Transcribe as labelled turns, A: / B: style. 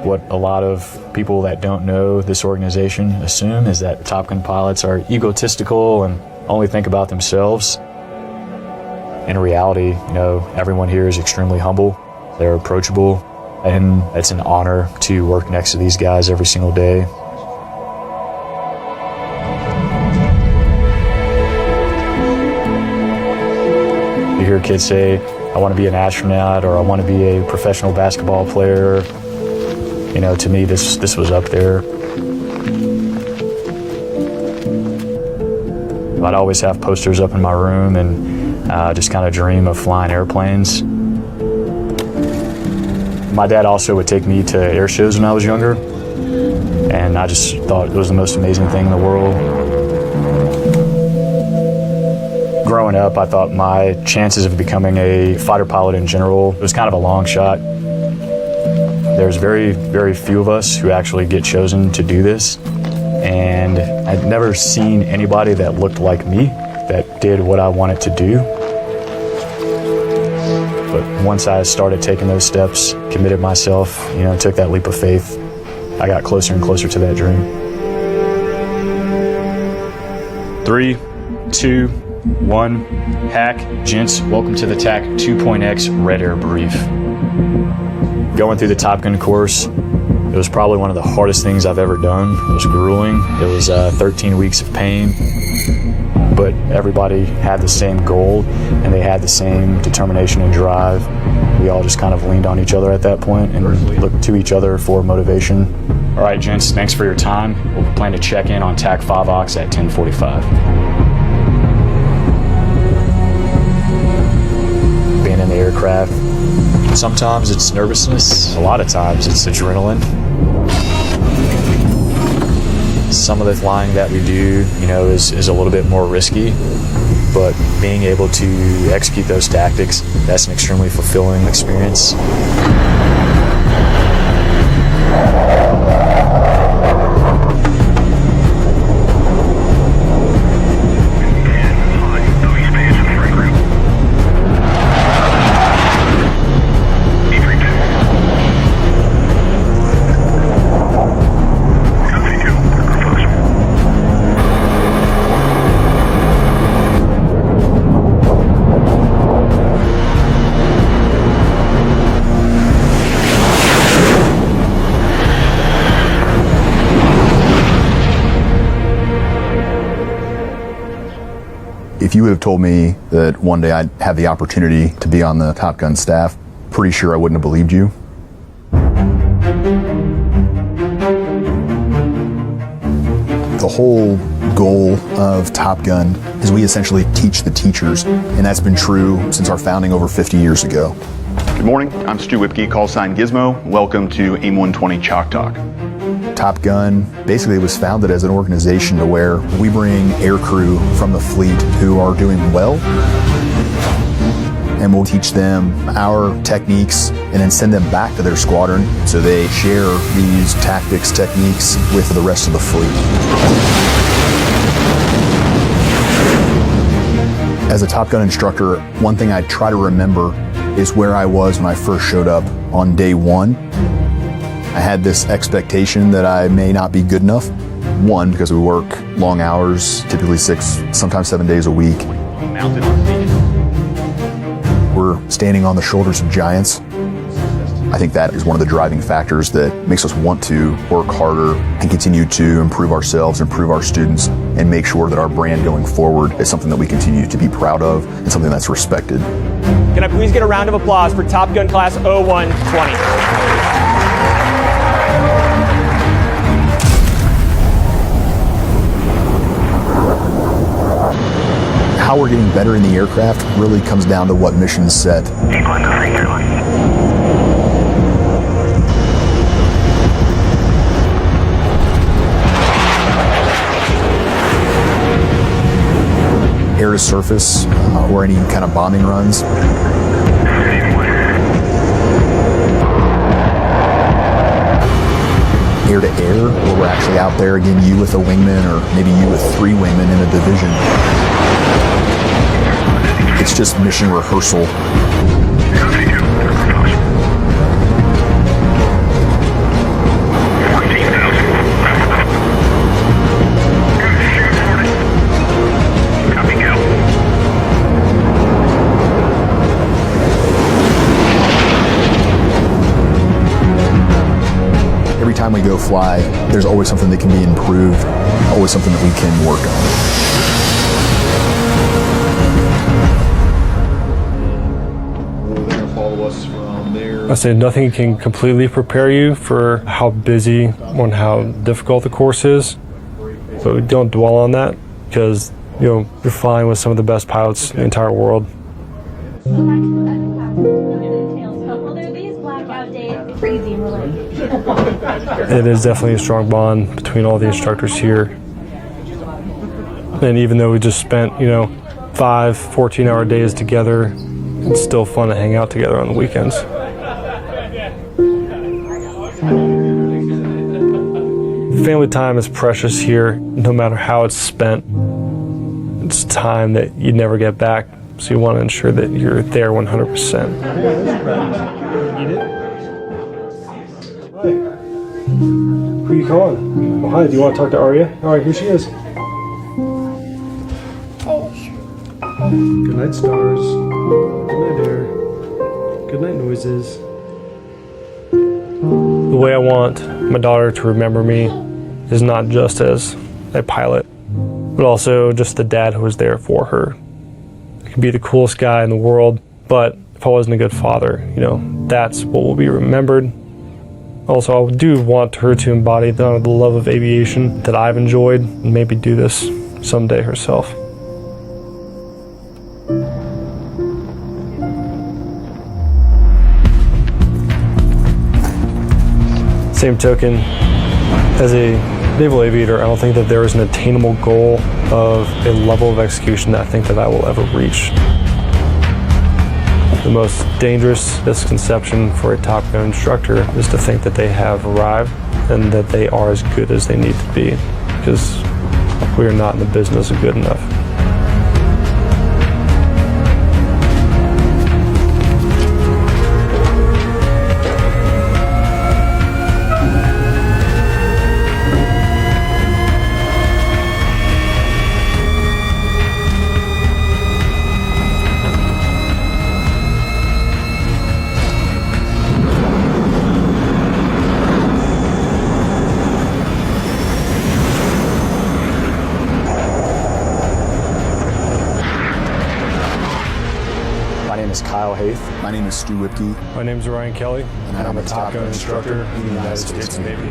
A: What a lot of people that don't know this organization assume is that Top Gun pilots are egotistical and only think about themselves. In reality, everyone here is extremely humble. They're approachable, and it's an honor to work next to these guys every single day. You hear kids say, I want to be an astronaut, or I want to be a professional basketball player. To me, this was up there. I'd always have posters up in my room and just kind of dream of flying airplanes. My dad also would take me to air shows when I was younger, and I just thought it was the most amazing thing in the world. Growing up, I thought my chances of becoming a fighter pilot in general was kind of a long shot. There's very, very few of us who actually get chosen to do this, and I'd never seen anybody that looked like me that did what I wanted to do. But once I started taking those steps, committed myself, took that leap of faith, I got closer and closer to that dream. 3, 2, 1, hack. Gents, welcome to the TAC 2.X Red Air Brief. Going through the Top Gun course, it was probably one of the hardest things I've ever done. It was grueling. It was 13 weeks of pain, but everybody had the same goal and they had the same determination and drive. We all just kind of leaned on each other at that point and looked to each other for motivation. All right, gents, thanks for your time. We'll plan to check in on TAC 5 Ox at 10:45. Being in the aircraft, sometimes it's nervousness, a lot of times it's adrenaline. Some of the flying that we do, is a little bit more risky, but being able to execute those tactics, that's an extremely fulfilling experience.
B: If you would have told me that one day I'd have the opportunity to be on the Top Gun staff, pretty sure I wouldn't have believed you. The whole goal of Top Gun is we essentially teach the teachers, and that's been true since our founding over 50 years ago.
C: Good morning, I'm Stu Whipke, call sign Gizmo. Welcome to AIM 120 Chalk Talk.
B: Top Gun basically was founded as an organization to where we bring air crew from the fleet who are doing well, and we'll teach them our techniques and then send them back to their squadron so they share these tactics, techniques with the rest of the fleet. As a Top Gun instructor, one thing I try to remember is where I was when I first showed up on day one. I had this expectation that I may not be good enough. One, because we work long hours, typically 6, sometimes 7 days a week. We're standing on the shoulders of giants. I think that is one of the driving factors that makes us want to work harder and continue to improve ourselves, improve our students, and make sure that our brand going forward is something that we continue to be proud of and something that's respected.
D: Can I please get a round of applause for Top Gun Class 0120?
B: How we're getting better in the aircraft really comes down to what missions set. Air to surface or any kind of bombing runs. Air to air, where we're actually out there, again, you with a wingman or maybe you with 3 wingmen in a division. It's just mission rehearsal. go fly, there's always something that can be improved, always something that we can work on.
C: Follow us from there.
E: I say nothing can completely prepare you for how busy and how difficult the course is, but we don't dwell on that because you're flying with some of the best pilots in the entire world. It is definitely a strong bond between all the instructors here. And even though we just spent, 5 14-hour days together, it's still fun to hang out together on the weekends. Family time is precious here, no matter how it's spent. It's time that you never get back, so you want to ensure that you're there 100%. Who are you calling? Oh, hi, do you want to talk to Arya? All right, here she is. Good night, stars. Good night, air. Good night, noises. The way I want my daughter to remember me is not just as a pilot, but also just the dad who was there for her. I could be the coolest guy in the world, but if I wasn't a good father, that's what will be remembered. Also, I do want her to embody the love of aviation that I've enjoyed and maybe do this someday herself. Same token, as a naval aviator, I don't think that there is an attainable goal of a level of execution that I think that I will ever reach. The most dangerous misconception for a Top Gun instructor is to think that they have arrived and that they are as good as they need to be, because we are not in the business of good enough.
B: My name is Stu Whipke.
E: My name is Ryan Kelly, and I'm a Top Gun instructor in the United States Navy.